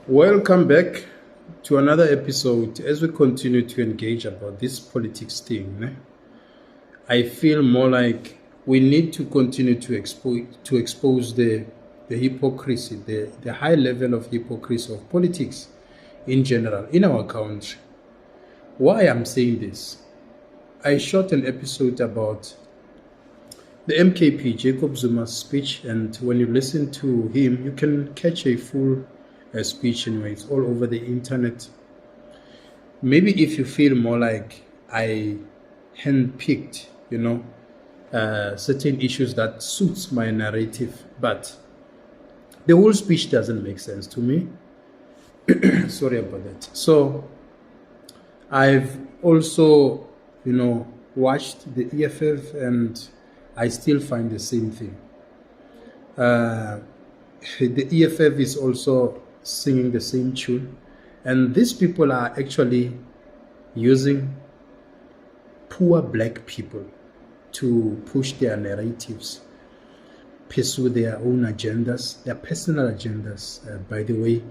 Welcome back to another episode. As we continue to engage about this politics thing, I feel more like we need to continue to expose the hypocrisy, the high level of hypocrisy of politics in general in our country. Why I'm saying this? I shot an episode about the MKP, Jacob Zuma's speech, and when you listen to him, you can catch a full speech anyway. It's all over the internet. Maybe if you feel more like I handpicked, certain issues that suits my narrative, but the whole speech doesn't make sense to me. Sorry about that. So I've also, watched the EFF, and I still find the same thing. The EFF is also singing the same tune, and these people are actually using poor black people to push their narratives, pursue their own agendas, their personal agendas, by the way,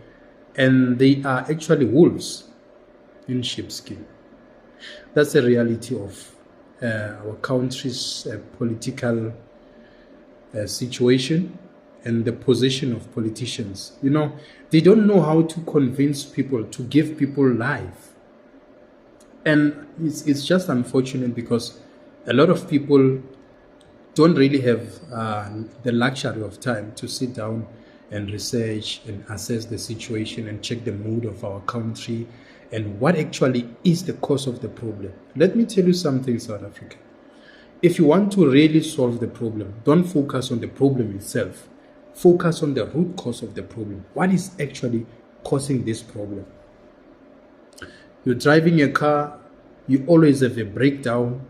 and they are actually wolves in sheepskin. That's the reality of our country's political situation and the position of politicians. They don't know how to convince people, to give people life. And it's just unfortunate because a lot of people don't really have the luxury of time to sit down and research and assess the situation and check the mood of our country and what actually is the cause of the problem. Let me tell you something, South Africa. If you want to really solve the problem, don't focus on the problem itself. Focus on the root cause of the problem. What is actually causing this problem? You're driving a car, you always have a breakdown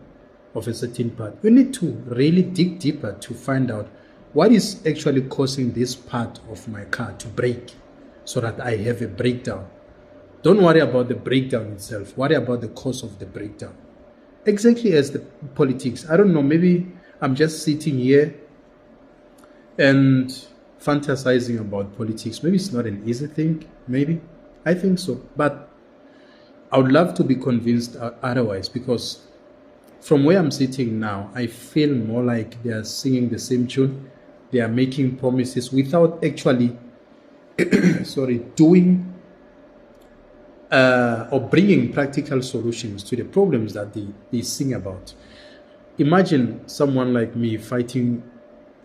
of a certain part. You need to really dig deeper to find out what is actually causing this part of my car to break so that I have a breakdown. Don't worry about the breakdown itself. Worry about the cause of the breakdown. Exactly as the politics. I don't know, maybe I'm just sitting here and fantasizing about politics. Maybe it's not an easy thing. Maybe. I think so. But I would love to be convinced otherwise, because from where I'm sitting now, I feel more like they are singing the same tune. They are making promises without actually doing or bringing practical solutions to the problems that they sing about. Imagine someone like me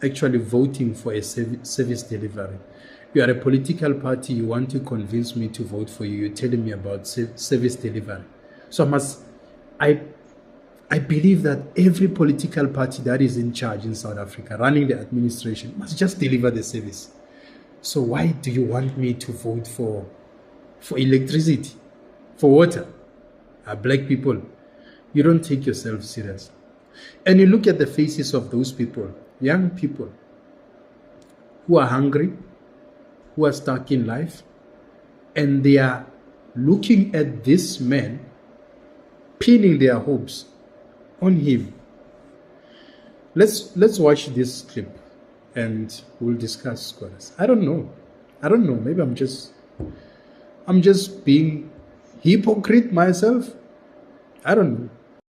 actually voting for a service delivery. You are a political party, you want to convince me to vote for you, you're telling me about service delivery. So I believe that every political party that is in charge in South Africa, running the administration, must just deliver the service. So why do you want me to vote for electricity, for water? Black people, you don't take yourself serious. And you look at the faces of those people, young people who are hungry, who are stuck in life, and they are looking at this man, pinning their hopes on him. Let's watch this clip and we'll discuss, scholars. I don't know. Maybe I'm just being hypocrite myself. I don't know.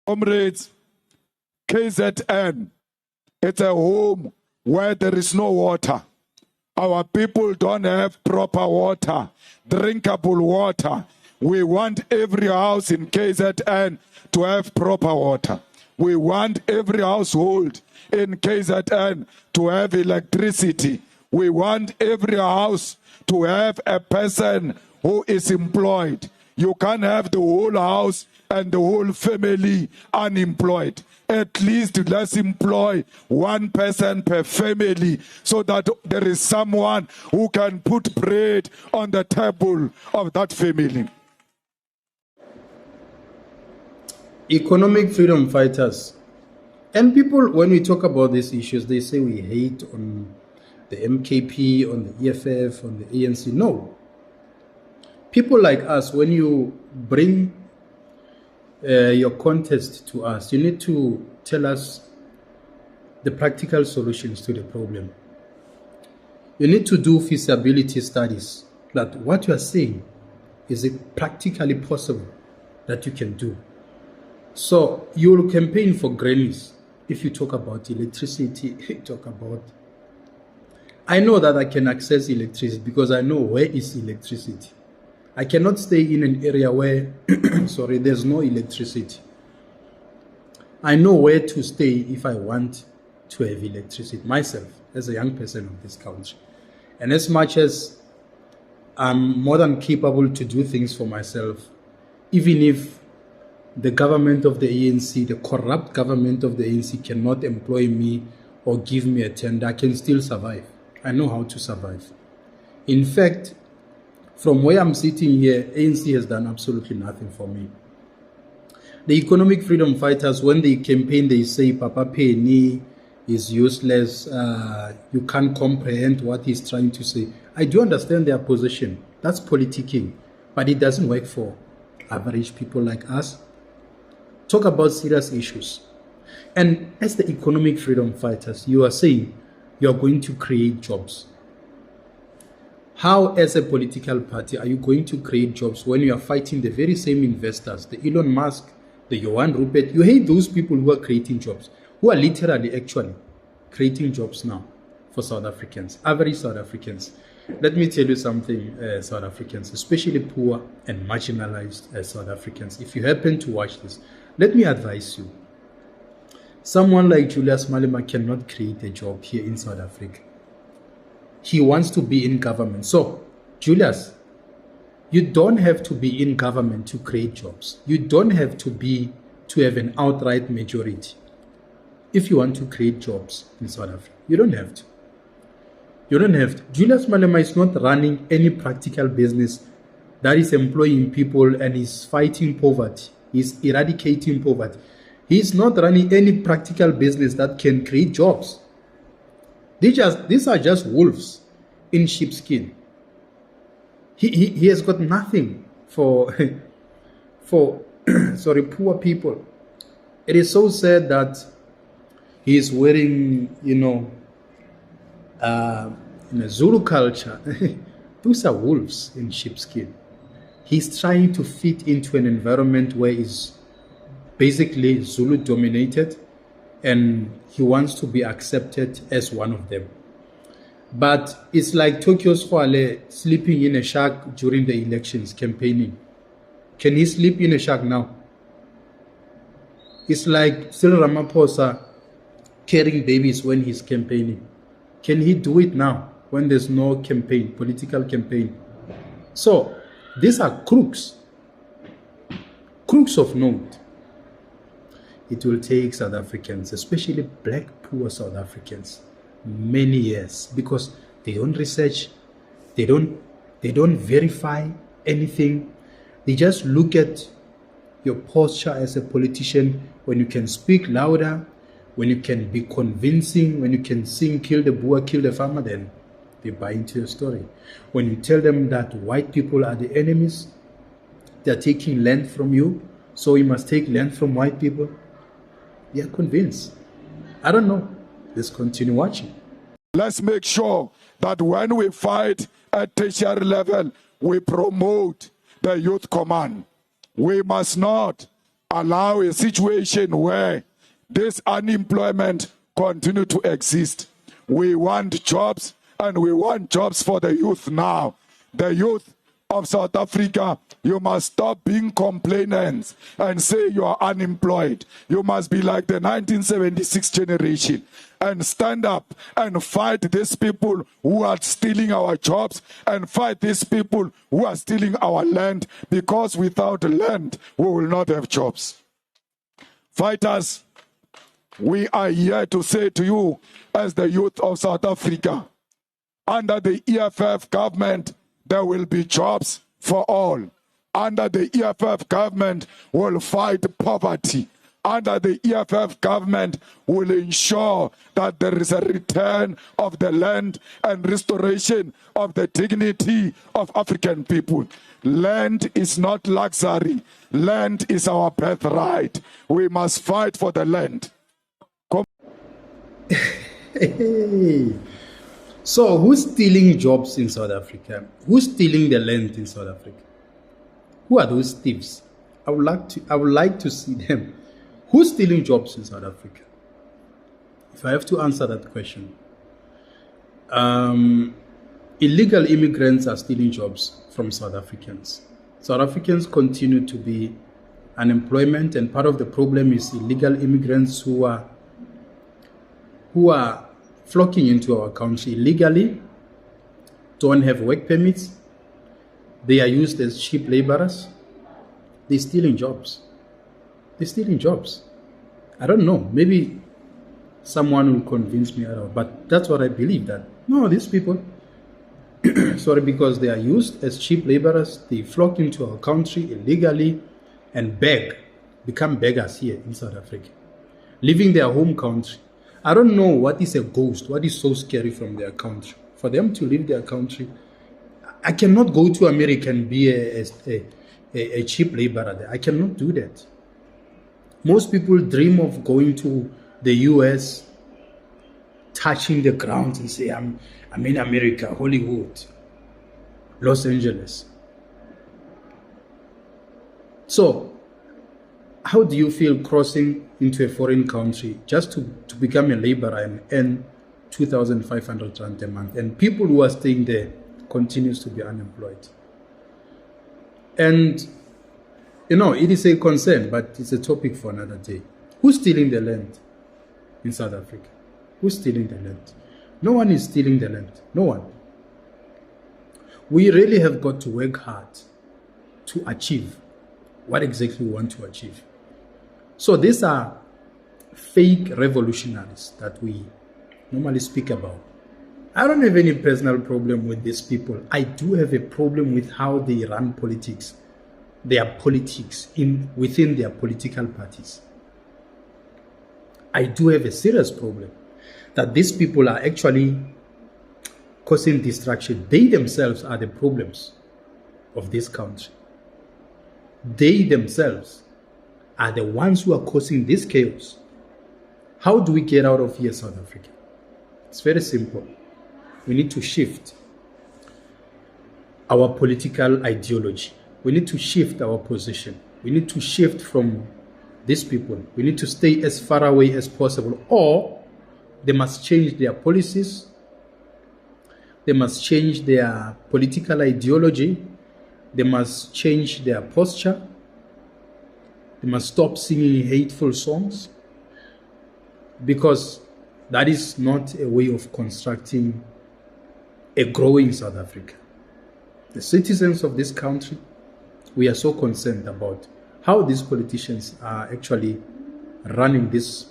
Comrades, KZN, it's a home where there is no water. Our people don't have proper water, drinkable water. We want every house in KZN to have proper water. We want every household in KZN to have electricity. We want every house to have a person who is employed. You can't have the whole house and the whole family unemployed. At least let's employ one person per family so that there is someone who can put bread on the table of that family. Economic freedom fighters. And people, when we talk about these issues, they say we hate on the MKP, on the EFF, on the ANC. No. People like us, when you bring your contest to us, you need to tell us the practical solutions to the problem. You need to do feasibility studies. that what you are saying, is it practically possible that you can do? So you will campaign for grannies if you talk about electricity, talk about... I know that I can access electricity because I know where is electricity. I cannot stay in an area where, sorry, there's no electricity. I know where to stay if I want to have electricity myself as a young person of this country. And as much as I'm more than capable to do things for myself, even if the government of the ANC, the corrupt government of the ANC cannot employ me or give me a tender, I can still survive. I know how to survive. In fact, from where I'm sitting here, ANC has done absolutely nothing for me. The economic freedom fighters, when they campaign, they say Papa Penny is useless, you can't comprehend what he's trying to say. I do understand their position. That's politicking, but it doesn't work for average people like us. Talk about serious issues. And as the economic freedom fighters, you are saying you are going to create jobs. How, as a political party, are you going to create jobs when you are fighting the very same investors, the Elon Musk, the Johan Rupert? You hate those people who are creating jobs, who are literally actually creating jobs now for South Africans, average South Africans. Let me tell you something, South Africans, especially poor and marginalized South Africans. If you happen to watch this, let me advise you. Someone like Julius Malema cannot create a job here in South Africa. He wants to be in government. So, Julius, you don't have to be in government to create jobs. You don't have to have an outright majority if you want to create jobs in South Africa. You don't have to. You don't have to. Julius Malema is not running any practical business that is employing people and is fighting poverty. He's eradicating poverty. He's not running any practical business that can create jobs. These are just wolves in sheepskin. He has got nothing for sorry, poor people. It is so sad that he is wearing, in a Zulu culture, those are wolves in sheepskin. He's trying to fit into an environment where he's basically Zulu dominated, and he wants to be accepted as one of them. But it's like Tokyo Squale sleeping in a shack during the elections, campaigning. Can he sleep in a shack now? It's like Cyril Ramaphosa carrying babies when he's campaigning. Can he do it now when there's no campaign, political campaign? So these are crooks of note. It will take South Africans, especially black poor South Africans, many years, because they don't research, they don't verify anything. They just look at your posture as a politician. When you can speak louder, when you can be convincing, when you can sing kill the Boer, kill the farmer, then they buy into your story. When you tell them that white people are the enemies, they are taking land from you, so you must take land from white people, they are convinced. I don't know. Let's continue watching. Let's make sure that when we fight at tertiary level, we promote the youth command. We must not allow a situation where this unemployment continue to exist. We want jobs, and we want jobs for the youth now. The youth of South Africa, you must stop being complainants and say you are unemployed. You must be like the 1976 generation and stand up and fight these people who are stealing our jobs, and fight these people who are stealing our land, because without land, we will not have jobs. Fighters, we are here to say to you, as the youth of South Africa, under the EFF government, there will be jobs for all. Under the EFF government, we'll fight poverty. Under the EFF government, will ensure that there is a return of the land and restoration of the dignity of African people. Land is not luxury. Land is our birthright. We must fight for the land. Hey. So who's stealing jobs in South Africa? Who's stealing the land in South Africa? Who are those thieves? I would like to see them. Who's stealing jobs in South Africa? If I have to answer that question, illegal immigrants are stealing jobs from South Africans. South Africans continue to be unemployment, and part of the problem is illegal immigrants who are flocking into our country illegally, don't have work permits, they are used as cheap laborers, they're stealing jobs. They're stealing jobs. I don't know, maybe someone will convince me otherwise, but that's what I believe, that no, these people, sorry, because they are used as cheap laborers, they flock into our country illegally and become beggars here in South Africa, leaving their home country. I don't know what is a ghost, what is so scary from their country. For them to leave their country, I cannot go to America and be a cheap laborer there. I cannot do that. Most people dream of going to the US, touching the ground and say, I'm in America, Hollywood, Los Angeles. So, how do you feel crossing into a foreign country just to become a laborer and earn 2,500 rand a month? And people who are staying there continues to be unemployed. And, it is a concern, but it's a topic for another day. Who's stealing the land in South Africa? Who's stealing the land? No one is stealing the land. No one. We really have got to work hard to achieve what exactly we want to achieve. So these are fake revolutionaries that we normally speak about. I don't have any personal problem with these people. I do have a problem with how they run politics, their politics within their political parties. I do have a serious problem that these people are actually causing destruction. They themselves are the problems of this country. They themselves are the ones who are causing this chaos. How do we get out of here, South Africa? It's very simple. We need to shift our political ideology. We need to shift our position. We need to shift from these people. We need to stay as far away as possible, or they must change their policies. They must change their political ideology. They must change their posture. They must stop singing hateful songs, because that is not a way of constructing a growing South Africa. The citizens of this country, we are so concerned about how these politicians are actually running this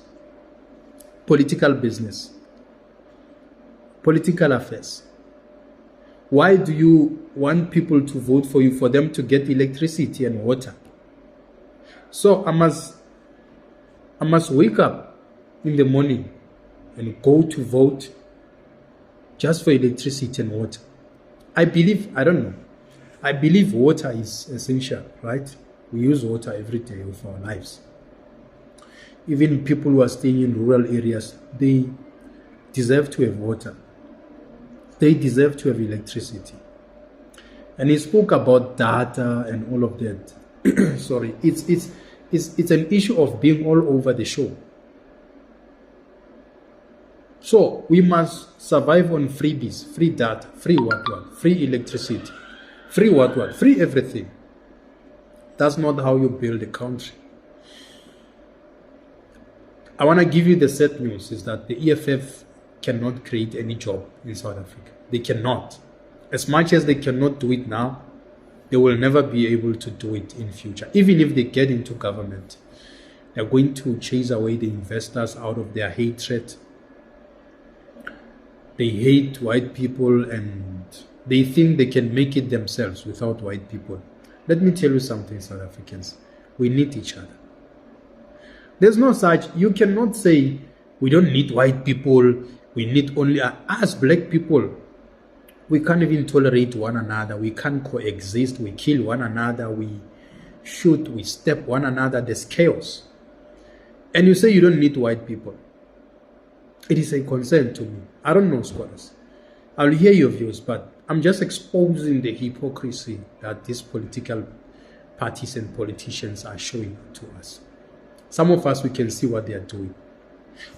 political business, political affairs. Why do you want people to vote for you for them to get electricity and water? So I must wake up in the morning and go to vote just for electricity and water. I believe water is essential, right? We use water every day of our lives. Even people who are staying in rural areas, they deserve to have water. They deserve to have electricity. And he spoke about data and all of that. Sorry, it's an issue of being all over the show. So we must survive on freebies, free data, free what, free electricity, free what, free everything. That's not how you build a country. I want to give you the sad news, is that the EFF cannot create any job in South Africa. They cannot. As much as they cannot do it now, they will never be able to do it in future. Even if they get into government, they're going to chase away the investors out of their hatred. They hate white people and they think they can make it themselves without white people. Let me tell you something, South Africans. We need each other. There's no such, you cannot say we don't need white people, we need only us black people. We can't even tolerate one another. We can't coexist. We kill one another. We shoot. We step one another. There's chaos. And you say you don't need white people. It is a concern to me. I don't know, scholars. I'll hear your views, but I'm just exposing the hypocrisy that these political parties and politicians are showing to us. Some of us, we can see what they are doing.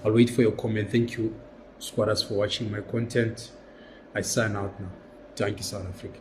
I'll wait for your comment. Thank you, squatters, for watching my content. I sign out now. Thank you, South Africa.